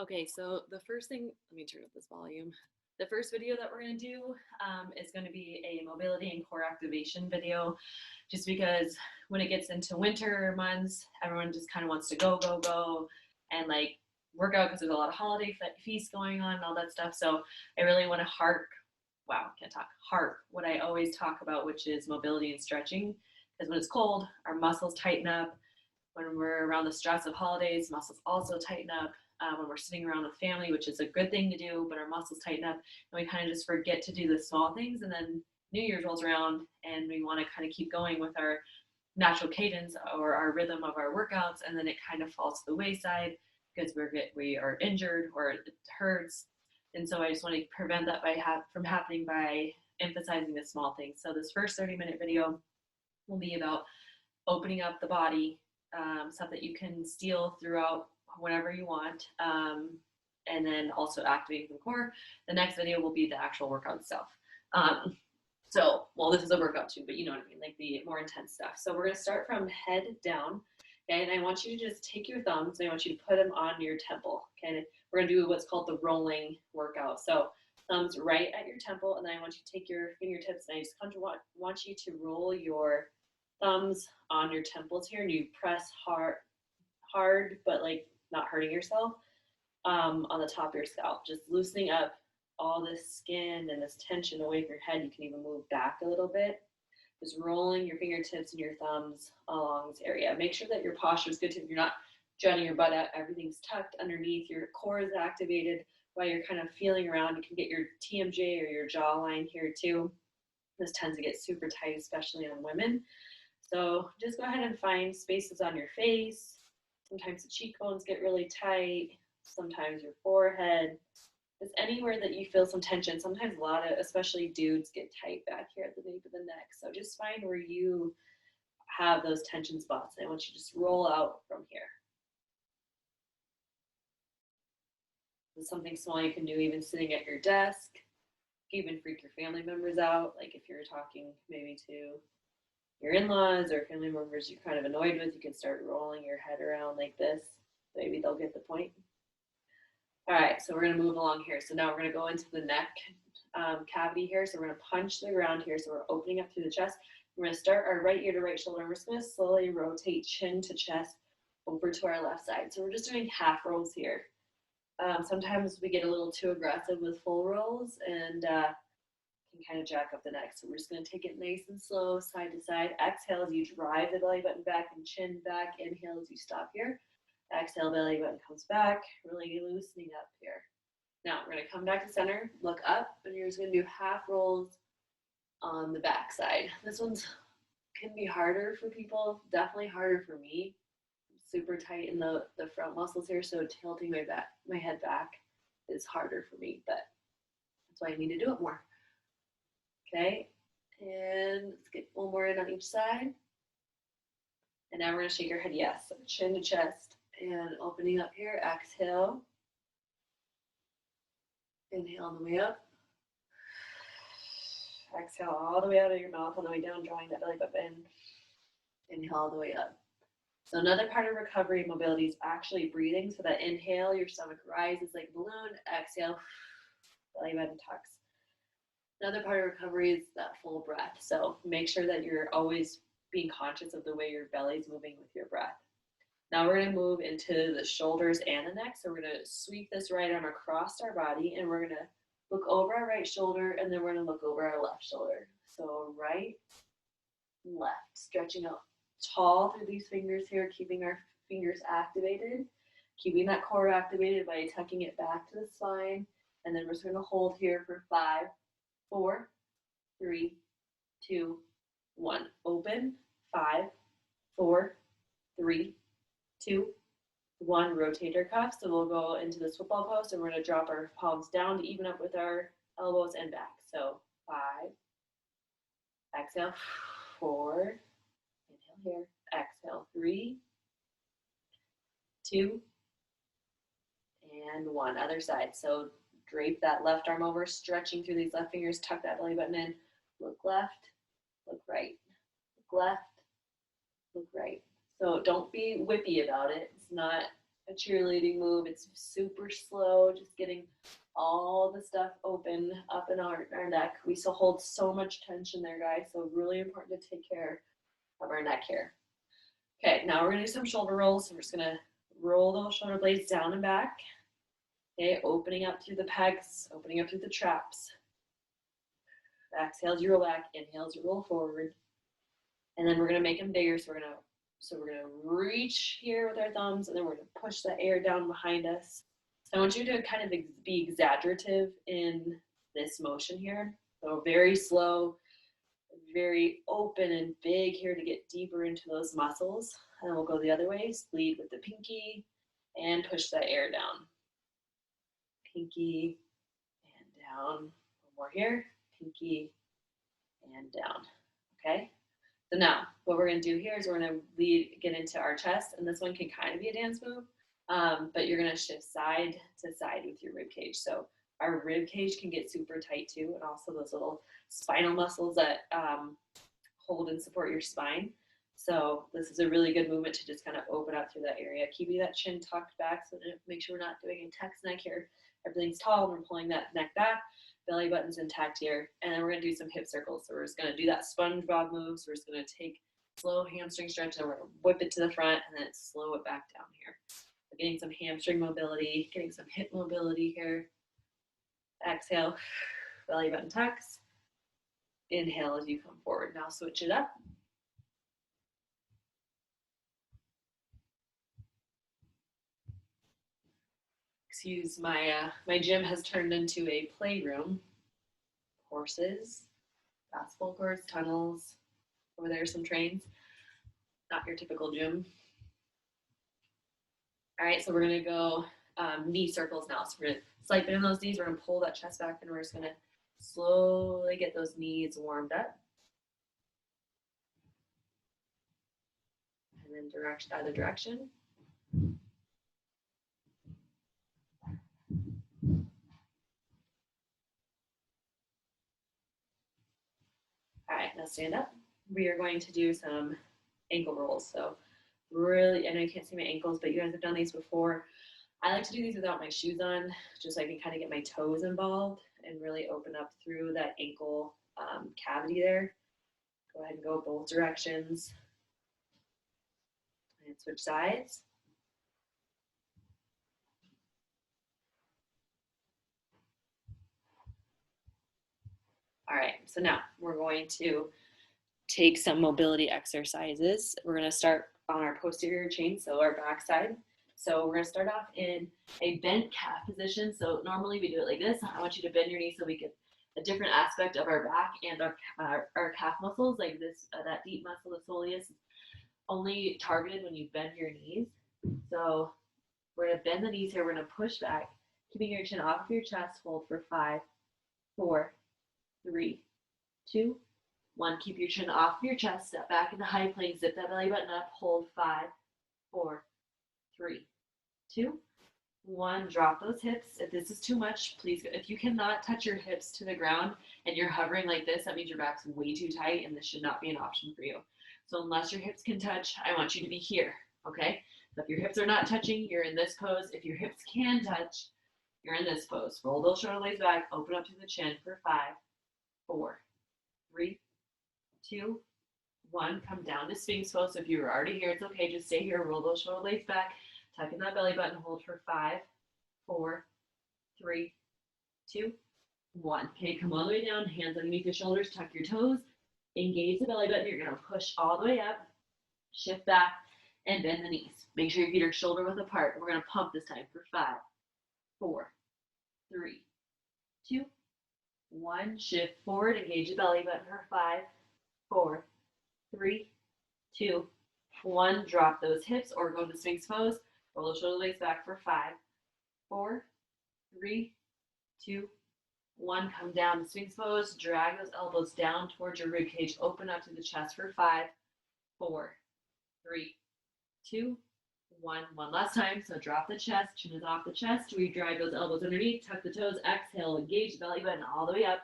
Okay, so the first thing, let me turn up this volume. The first video that we're going to do is going to be a mobility and core activation video, just because when it gets into winter months, everyone just kind of wants to go, go, go, and like work out because there's a lot of holiday feasts going on and all that stuff. So I really want to harp what I always talk about, which is mobility and stretching. Because when it's cold, our muscles tighten up. When we're around the stress of holidays, muscles also tighten up. When we're sitting around with family, which is a good thing to do, but our muscles tighten up and we kind of just forget to do the small things. And then New Year's rolls around and we want to kind of keep going with our natural cadence or our rhythm of our workouts, and then it kind of falls to the wayside because we are injured or it hurts. And so I just want to prevent that from happening by emphasizing the small things. So this first 30-minute video will be about opening up the body, stuff that you can steal throughout whenever you want, and then also activating the core. The next video will be the actual workout itself. Well, this is a workout too, but you know what I mean, like the more intense stuff. So we're going to start from head down, okay? And I want you to just take your thumbs and I want you to put them on your temple, okay? We're going to do what's called the rolling workout. So thumbs right at your temple, and then I want you to take your fingertips and I just want you to roll your thumbs on your temples here, and you press hard, but like not hurting yourself, on the top of your scalp, just loosening up all this skin and this tension away from your head. You can even move back a little bit, just rolling your fingertips and your thumbs along this area. Make sure that your posture is good too. If you're not jutting your butt out, everything's tucked underneath, your core is activated while you're kind of feeling around. You can get your TMJ or your jawline here too. This tends to get super tight, especially on women. So just go ahead and find spaces on your face. Sometimes the cheekbones get really tight, sometimes your forehead. Just anywhere that you feel some tension. Sometimes a lot of, especially dudes, get tight back here at the nape of the neck. So just find where you have those tension spots. And I want you to just roll out from here. This is something small you can do even sitting at your desk. You even freak your family members out. Like if you're talking maybe to your in-laws or family members you're kind of annoyed with, you can start rolling your head around like this. Maybe they'll get the point. All right, so we're going to move along here. So now we're going to go into the neck cavity here. So we're going to punch the ground here. So we're opening up through the chest. We're going to start our right ear to right shoulder. We're just going to slowly rotate chin to chest over to our left side. So we're just doing half rolls here. Sometimes we get a little too aggressive with full rolls and can kind of jack up the neck. So we're just going to take it nice and slow, side to side. Exhale as you drive the belly button back and chin back. Inhale as you stop here. Exhale, belly button comes back, really loosening up here. Now we're going to come back to center, look up, and you're just going to do half rolls on the back side. This one's can be harder for people, definitely harder for me. I'm super tight in the front muscles here, so tilting my head back is harder for me, but that's why I need to do it more. Okay, and let's get one more in on each side. And now we're going to shake our head yes, so chin to chest. And opening up here, exhale. Inhale on the way up. Exhale all the way out of your mouth, on the way down, drawing that belly button in. Inhale all the way up. So another part of recovery mobility is actually breathing. So that inhale, your stomach rises like a balloon. Exhale, belly button tucks. Another part of recovery is that full breath. So make sure that you're always being conscious of the way your belly is moving with your breath. Now we're going to move into the shoulders and the neck. So we're going to sweep this right arm across our body, and we're going to look over our right shoulder, and then we're going to look over our left shoulder. So right, left, stretching out tall through these fingers here, keeping our fingers activated, keeping that core activated by tucking it back to the spine. And then we're just going to hold here for 5, 4, 3, 2, 1. Open. 5, 4, 3, 2, 1. Rotator cuff. So we'll go into this football pose, and we're going to drop our palms down to even up with our elbows and back. So 5, exhale, 4, inhale here, exhale, 3, 2, and 1. Other side. So drape that left arm over, stretching through these left fingers, tuck that belly button in, look left, look right, look left, look right. So don't be whippy about it. It's not a cheerleading move. It's super slow, just getting all the stuff open up in our neck. We still hold so much tension there, guys. So really important to take care of our neck here. Okay, now we're gonna do some shoulder rolls. So we're just gonna roll those shoulder blades down and back. Okay, opening up through the pecs, opening up through the traps. Exhale as you roll back, inhale as you roll forward. And then we're gonna make them bigger. So we're gonna reach here with our thumbs, and then we're gonna push the air down behind us. So I want you to kind of be exaggerative in this motion here. So very slow, very open and big here to get deeper into those muscles. And then we'll go the other way, lead with the pinky and push that air down. Pinky and down. One more here, pinky and down, okay? So now what we're gonna do here is we're gonna get into our chest, and this one can kind of be a dance move, but you're gonna shift side to side with your rib cage. So our rib cage can get super tight too, and also those little spinal muscles that hold and support your spine. So this is a really good movement to just kind of open up through that area, keeping that chin tucked back so that make sure we're not doing a text neck here. Everything's tall, and we're pulling that neck back, belly button's intact here, and then we're gonna do some hip circles. So we're just gonna do that SpongeBob move. So we're just gonna take slow hamstring stretch, and we're gonna whip it to the front, and then slow it back down here. So getting some hamstring mobility, getting some hip mobility here. Exhale, belly button tucks. Inhale as you come forward. Now switch it up. Excuse my gym has turned into a playroom. Horses, basketball courts, tunnels. Over there, some trains. Not your typical gym. All right, so we're gonna go knee circles now. So we're gonna slight bend in those knees. We're gonna pull that chest back, and we're just gonna slowly get those knees warmed up. And then other direction. All right, now stand up. We are going to do some ankle rolls. So really, I know you can't see my ankles, but you guys have done these before. I like to do these without my shoes on, just so I can kind of get my toes involved and really open up through that ankle cavity there. Go ahead and go both directions. And switch sides. All right, so now we're going to take some mobility exercises. We're going to start on our posterior chain, so our back side. So we're going to start off in a bent calf position. So normally we do it like this. I want you to bend your knees so we get a different aspect of our back and our calf muscles, like this, that deep muscle, the soleus, only targeted when you bend your knees. So we're going to bend the knees here. We're going to push back, keeping your chin off of your chest. Hold for 5, 4, 3, 2, 1. Keep your chin off your chest. Step back into high plank. Zip that belly button up. Hold 5, 4, 3, 2, 1. Drop those hips. If this is too much, please, if you cannot touch your hips to the ground and you're hovering like this, that means your back's way too tight and this should not be an option for you. So unless your hips can touch, I want you to be here, okay? So if your hips are not touching, you're in this pose. If your hips can touch, you're in this pose. Roll those shoulder blades back, open up to the chin for 5, 4, 3, 2, 1. Come down to Sphinx pose. So if you're already here, it's okay. Just stay here. Roll those shoulder blades back. Tuck in that belly button. Hold for 5, 4, 3, 2, 1. Okay, come all the way down. Hands underneath your shoulders. Tuck your toes. Engage the belly button. You're going to push all the way up. Shift back and bend the knees. Make sure your feet are shoulder width apart. We're going to pump this time for 5, 4, 3, 2, 1. Shift forward. Engage the belly button for 5, 4, 3, 2, 1. Drop those hips or go to Sphinx pose. Roll the shoulder blades back for 5, 4, 3, 2, 1. Come down to Sphinx pose. Drag those elbows down towards your rib cage. Open up to the chest for 5, 4, 3, 2, 1. One last time. So drop the chest. Chin is off the chest. We drag those elbows underneath. Tuck the toes. Exhale. Engage the belly button all the way up.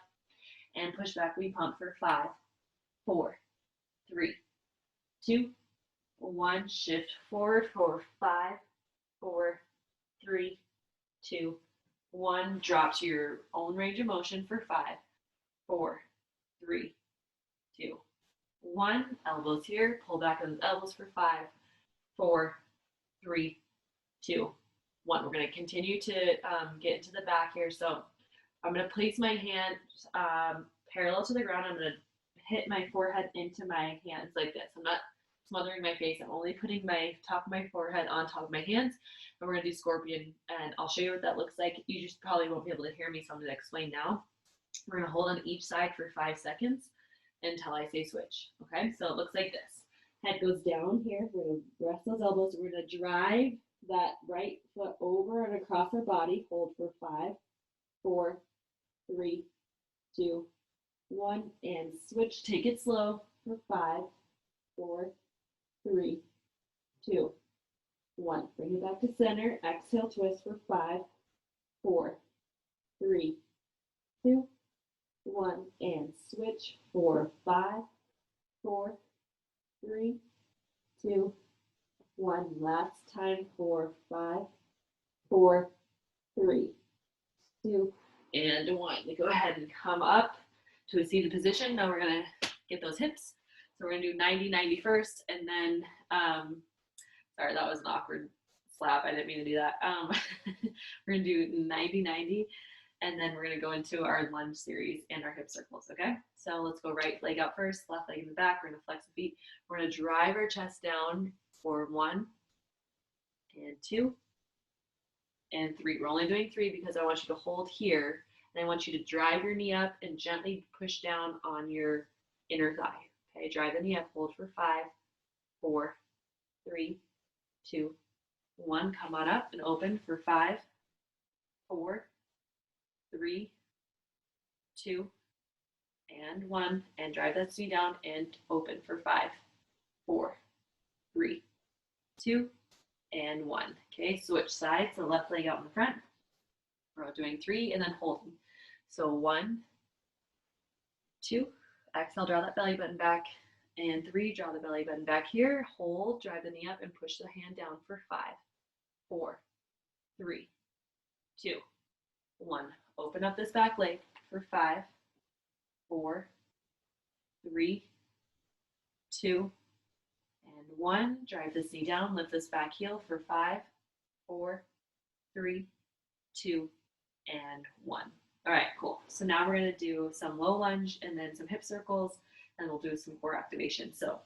And push back. We pump for 5, 4, 3, 2, 1. Shift forward for 5, 4, 3, 2, 1. Drop to your own range of motion for 5, 4, 3, 2, 1. Elbows here. Pull back on the elbows for 5, 4, 3, 2, 1. We're going to continue to get into the back here. So I'm going to place my hand parallel to the ground. I'm going to hit my forehead into my hands like this. I'm not smothering my face. I'm only putting my top of my forehead on top of my hands. And we're going to do scorpion. And I'll show you what that looks like. You just probably won't be able to hear me, so I'm going to explain now. We're going to hold on each side for 5 seconds until I say switch. Okay, so it looks like this. Head goes down here. We're going to rest those elbows. We're going to drive that right foot over and across our body. Hold for 5, 4, 3, 2, 1, and switch. Take it slow for 5, 4, 3, 2, 1. Bring it back to center. Exhale, twist for 5, 4, 3, 2, 1, and switch for 5, 4, 3, 2, 1. Last time for 5, 4, 3, 2, and 1. Go ahead and come up to a seated position. Now we're going to get those hips. So we're going to do 90-90 first, and then, sorry, that was an awkward slap. I didn't mean to do that. We're going to do 90-90, and then we're going to go into our lunge series and our hip circles, okay? So let's go right leg out first, left leg in the back. We're going to flex the feet. We're going to drive our chest down for 1 and 2 and 3. We're only doing 3 because I want you to hold here, and I want you to drive your knee up and gently push down on your inner thigh. Okay, drive the knee up, hold for 5, 4, 3, 2, 1. Come on up and open for 5, 4, 3, 2, and 1. And drive that knee down and open for 5, 4, 3, 2, and 1. Okay, switch sides. So left leg out in the front. We're doing 3 and then holding. So 1, 2. Exhale, draw that belly button back. And 3, draw the belly button back here. Hold, drive the knee up and push the hand down for 5, 4, 3, 2, 1. Open up this back leg for 5, 4, 3, 2, and 1. Drive this knee down, lift this back heel for 5, 4, 3, 2, and 1. All right, cool. So now we're going to do some low lunge and then some hip circles, and we'll do some core activation. So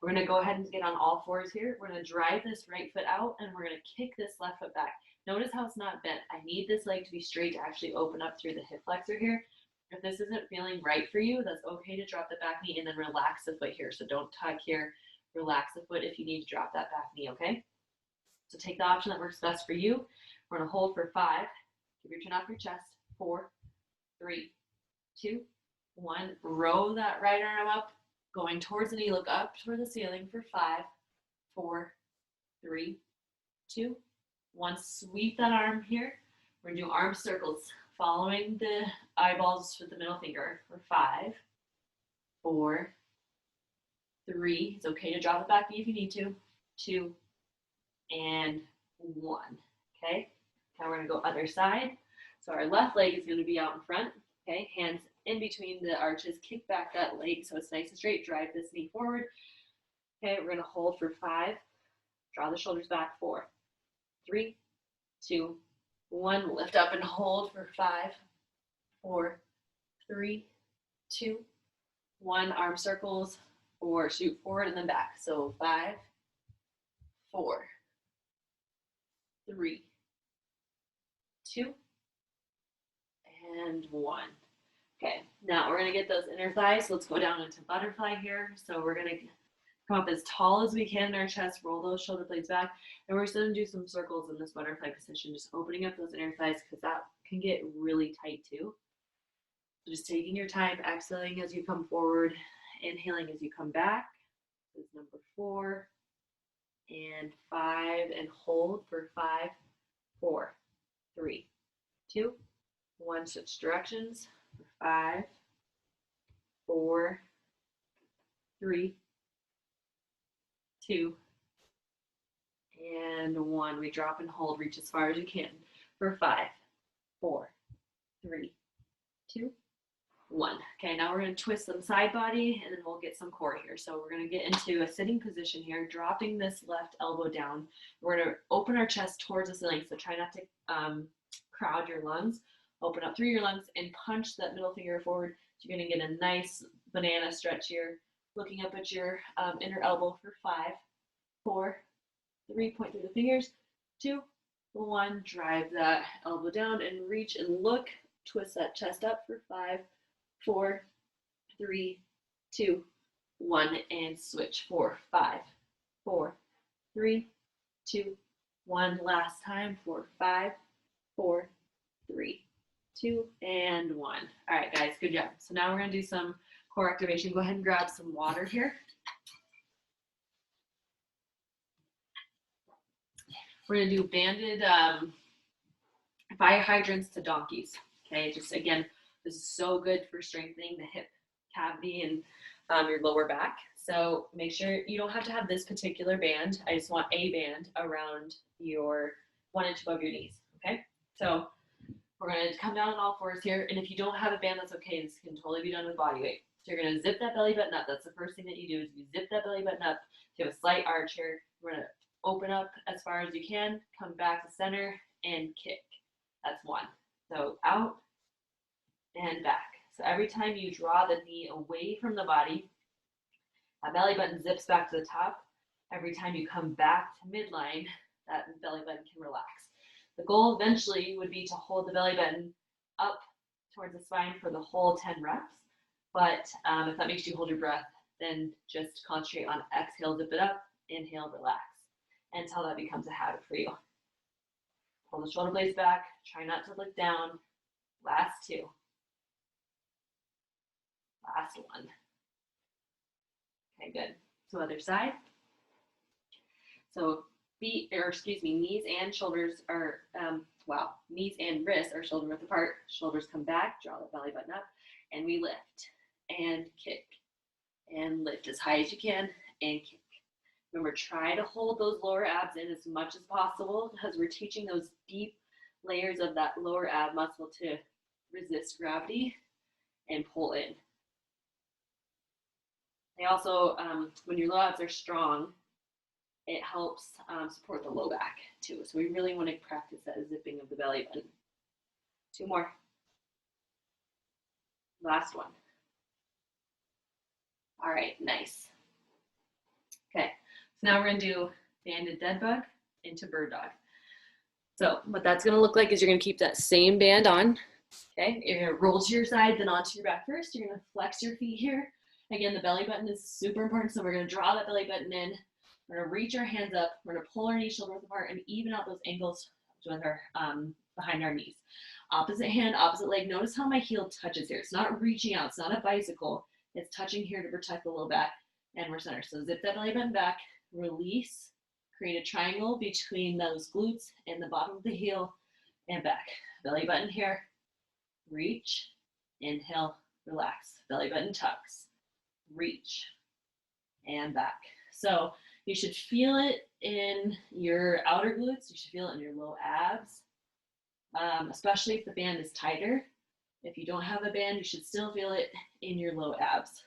we're going to go ahead and get on all fours here. We're going to drive this right foot out, and we're going to kick this left foot back. Notice how it's not bent. I need this leg to be straight to actually open up through the hip flexor here. If this isn't feeling right for you, that's okay to drop the back knee and then relax the foot here. So don't tug here. Relax the foot if you need to drop that back knee, okay? So take the option that works best for you. We're going to hold for 5. Give your chin off your chest. 4, 3, 2, 1. Row that right arm up, going towards the knee. Look up toward the ceiling for 5, 4, 3, 2, 1. Sweep that arm here. We're going to do arm circles, following the eyeballs with the middle finger for 5, 4, 3. It's okay to drop the back knee if you need to. 2, and 1. Okay. Now we're going to go other side. So our left leg is going to be out in front. Okay. Hands in between the arches. Kick back that leg so it's nice and straight. Drive this knee forward. Okay. We're going to hold for 5. Draw the shoulders back. 4, 3, 2, 1. Lift up and hold for 5, 4, 3, 2, 1. Arm circles or shoot forward and then back. So 5, 4, 3, 2, and 1. Okay, now we're going to get those inner thighs. So let's go down into butterfly here. So we're going to come up as tall as we can in our chest, roll those shoulder blades back, and we're just going to do some circles in this butterfly position, just opening up those inner thighs because that can get really tight too. So just taking your time, exhaling as you come forward, inhaling as you come back. This is number 4 and 5, and hold for 5, 4, 3, 2, 1. Switch directions for 5, 4, 3, 2, and 1. We drop and hold, reach as far as you can for 5, 4, 3, 2, 1. Okay, now we're going to twist some side body and then we'll get some core here. So we're going to get into a sitting position here, dropping this left elbow down. We're going to open our chest towards the ceiling, so try not to crowd your lungs. Open up through your lungs and punch that middle finger forward. So you're going to get a nice banana stretch here, looking up at your inner elbow for 5, 4, 3, point through the fingers, 2, 1, drive that elbow down and reach and look, twist that chest up for 5, 4, 3, 2, 1, and switch for 5, 4, 3, 2, 1. Last time for 5, 4, 3, 2, and 1. All right, guys, good job. So now we're going to do some core activation. Go ahead and grab some water here. We're going to do banded fire hydrants to donkeys. Okay, just again, this is so good for strengthening the hip cavity and your lower back. So make sure you don't have to have this particular band. I just want a band around your 1 inch above your knees. Okay, so we're going to come down on all fours here. And if you don't have a band, that's okay. This can totally be done with body weight. So you're going to zip that belly button up. That's the first thing that you do is you zip that belly button up. So you have a slight arch here. We're going to open up as far as you can, come back to center and kick. That's 1. So out and back. So every time you draw the knee away from the body, that belly button zips back to the top. Every time you come back to midline, that belly button can relax. The goal eventually would be to hold the belly button up towards the spine for the whole 10 reps. But if that makes you hold your breath, then just concentrate on exhale, zip it up, inhale, relax, until that becomes a habit for you. Pull the shoulder blades back, try not to look down. Last 2. Last 1. Okay, good. So other side. So knees and shoulders are, knees and wrists are shoulder width apart. Shoulders come back, draw the belly button up, and we lift and kick and lift as high as you can and kick. Remember, try to hold those lower abs in as much as possible because we're teaching those deep layers of that lower ab muscle to resist gravity and pull in. They also, when your low abs are strong, it helps support the low back too. So we really want to practice that zipping of the belly button. 2 more. Last 1. All right, nice. Okay, so now we're going to do banded dead bug into bird dog. So what that's going to look like is you're going to keep that same band on. Okay, you're going to roll to your side, then onto your back first. You're going to flex your feet here. Again, the belly button is super important, so we're going to draw that belly button in. We're going to reach our hands up. We're going to pull our knees shoulder width apart and even out those ankles with our behind our knees. Opposite hand, opposite leg. Notice how my heel touches here. It's not reaching out. It's not a bicycle. It's touching here to protect the low back, and we're centered. So zip that belly button back, release, create a triangle between those glutes and the bottom of the heel, and back. Belly button here, reach, inhale, relax. Belly button tucks, reach, and back. So you should feel it in your outer glutes. You should feel it in your low abs, especially if the band is tighter. If you don't have a band, you should still feel it in your low abs.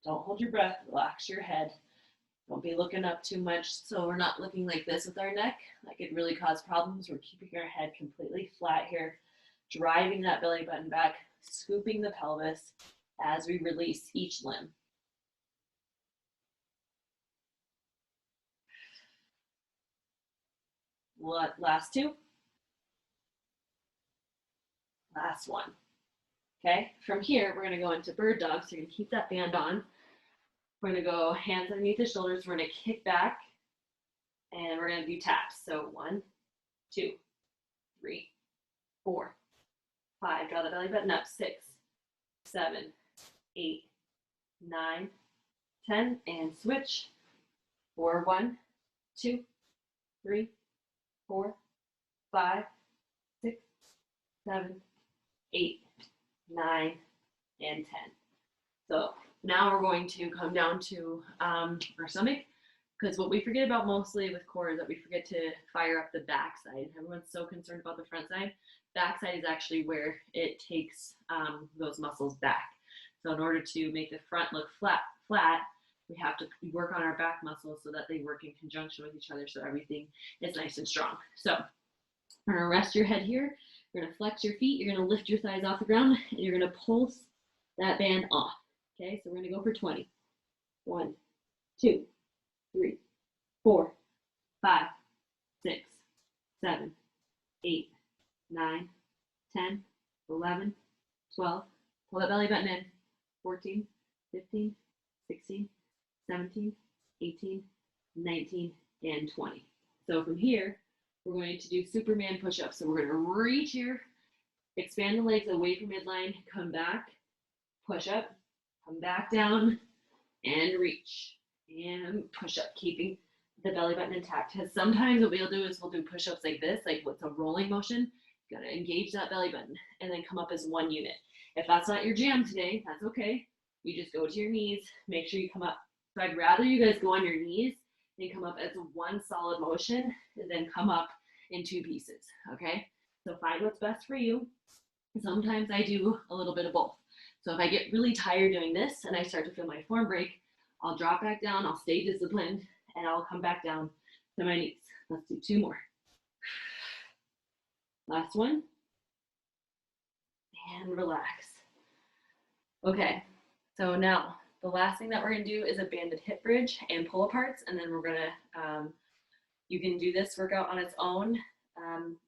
Don't hold your breath. Relax your head. Don't be looking up too much so we're not looking like this with our neck. That could really cause problems. We're keeping our head completely flat here, driving that belly button back, scooping the pelvis as we release each limb. Last 2. Last 1. Okay, from here, we're going to go into bird dog. So you're going to keep that band on. We're going to go hands underneath the shoulders. We're going to kick back and we're going to do taps. So 1, 2, 3, 4, 5. Draw the belly button up. 6, 7, 8, 9, 10, and switch. 4, 1, 2, 3, 4, 5, 6, 7, 8, 9, and 10. So now we're going to come down to our stomach. Because what we forget about mostly with core is that we forget to fire up the back side. Everyone's so concerned about the front side. Back side is actually where it takes those muscles back. So in order to make the front look flat, we have to work on our back muscles so that they work in conjunction with each other so everything is nice and strong. So we're gonna rest your head here. You're gonna flex your feet. You're gonna lift your thighs off the ground and you're gonna pulse that band off. Okay, so we're gonna go for 20. 1, 2, 3, 4, 5, 6, 7, 8, 9, 10, 11, 12. Pull that belly button in. 14, 15, 16, 17, 18, 19, and 20. So from here, we're going to do Superman push-ups. So we're going to reach here, expand the legs away from midline, come back, push up, come back down, and reach, and push up, keeping the belly button intact. Because sometimes what we'll do is we'll do push-ups like this, like with a rolling motion. You gotta engage that belly button and then come up as one unit. If that's not your jam today, that's okay. You just go to your knees, make sure you come up. So I'd rather you guys go on your knees and come up as one solid motion and then come up in 2 pieces, okay? So find what's best for you. Sometimes I do a little bit of both. So if I get really tired doing this and I start to feel my form break, I'll drop back down, I'll stay disciplined, and I'll come back down to my knees. Let's do 2 more. Last one. And relax. Okay, so now the last thing that we're gonna do is a banded hip bridge and pull aparts, and then we're gonna, you can do this workout on its own.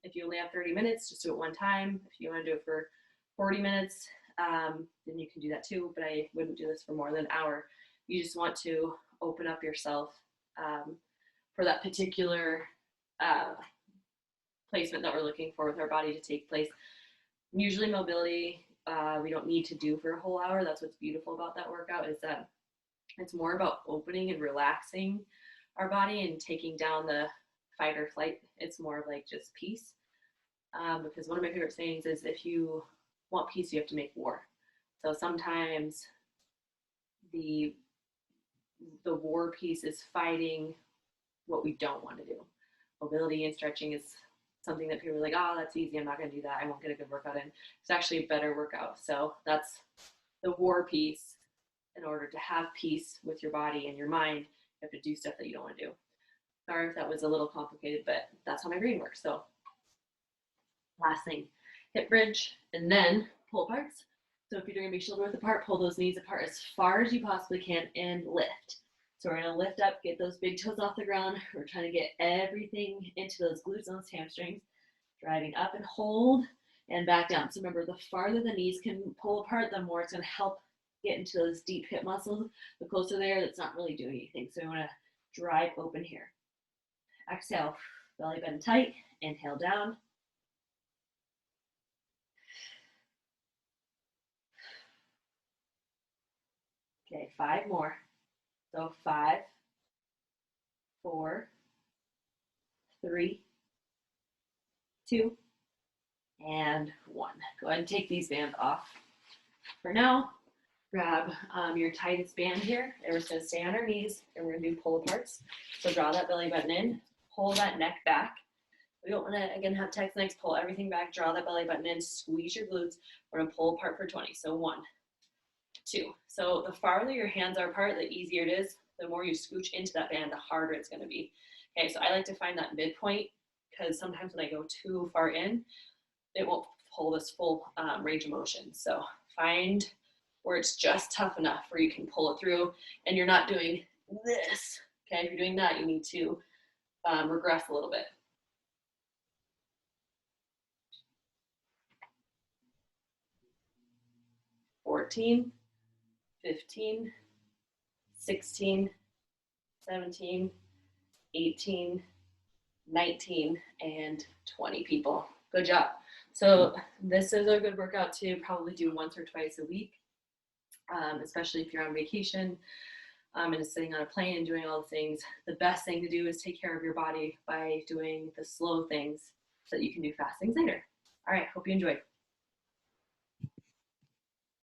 If you only have 30 minutes, just do it one time. If you wanna do it for 40 minutes, then you can do that too, but I wouldn't do this for more than an hour. You just want to open up yourself for that particular placement that we're looking for with our body to take place. Usually mobility, we don't need to do for a whole hour. That's what's beautiful about that workout, is that it's more about opening and relaxing our body and taking down the fight or flight. It's more of like just peace. Because one of my favorite sayings is, if you want peace, you have to make war. So sometimes the war piece is fighting what we don't want to do. Mobility and stretching is something that people are like, oh, that's easy, I'm not going to do that, I won't get a good workout in. It's actually a better workout. So that's the war piece. In order to have peace with your body and your mind, you have to do stuff that you don't want to do. Sorry if that was a little complicated, but that's how my brain works. So last thing, hip bridge, and then pull aparts. So if you're going to be shoulder width apart, pull those knees apart as far as you possibly can and lift. So we're going to lift up, get those big toes off the ground. We're trying to get everything into those glutes and those hamstrings. Driving up and hold and back down. So remember, the farther the knees can pull apart, the more it's going to help get into those deep hip muscles. The closer there, that's not really doing anything. So we want to drive open here. Exhale, belly button tight. Inhale down. Okay, 5 more. So 5, 4, 3, 2, and 1. Go ahead and take these bands off. For now, grab your tightest band here, and we're just going to stay on our knees, and we're going to do pull aparts. So draw that belly button in, pull that neck back. We don't want to, again, have text necks, pull everything back, draw that belly button in, squeeze your glutes. We're going to pull apart for 20. So 1, 2. So the farther your hands are apart, the easier it is. The more you scooch into that band, the harder it's going to be. Okay, so I like to find that midpoint, because sometimes when I go too far in, it won't pull this full range of motion. So find where it's just tough enough where you can pull it through and you're not doing this. Okay, if you're doing that, you need to regress a little bit. (14, 15, 16, 17, 18, 19, and 20 people. Good job. So this is a good workout to probably do once or twice a week, especially if you're on vacation and sitting on a plane and doing all the things. The best thing to do is take care of your body by doing the slow things so that you can do fast things later. All right, hope you enjoyed.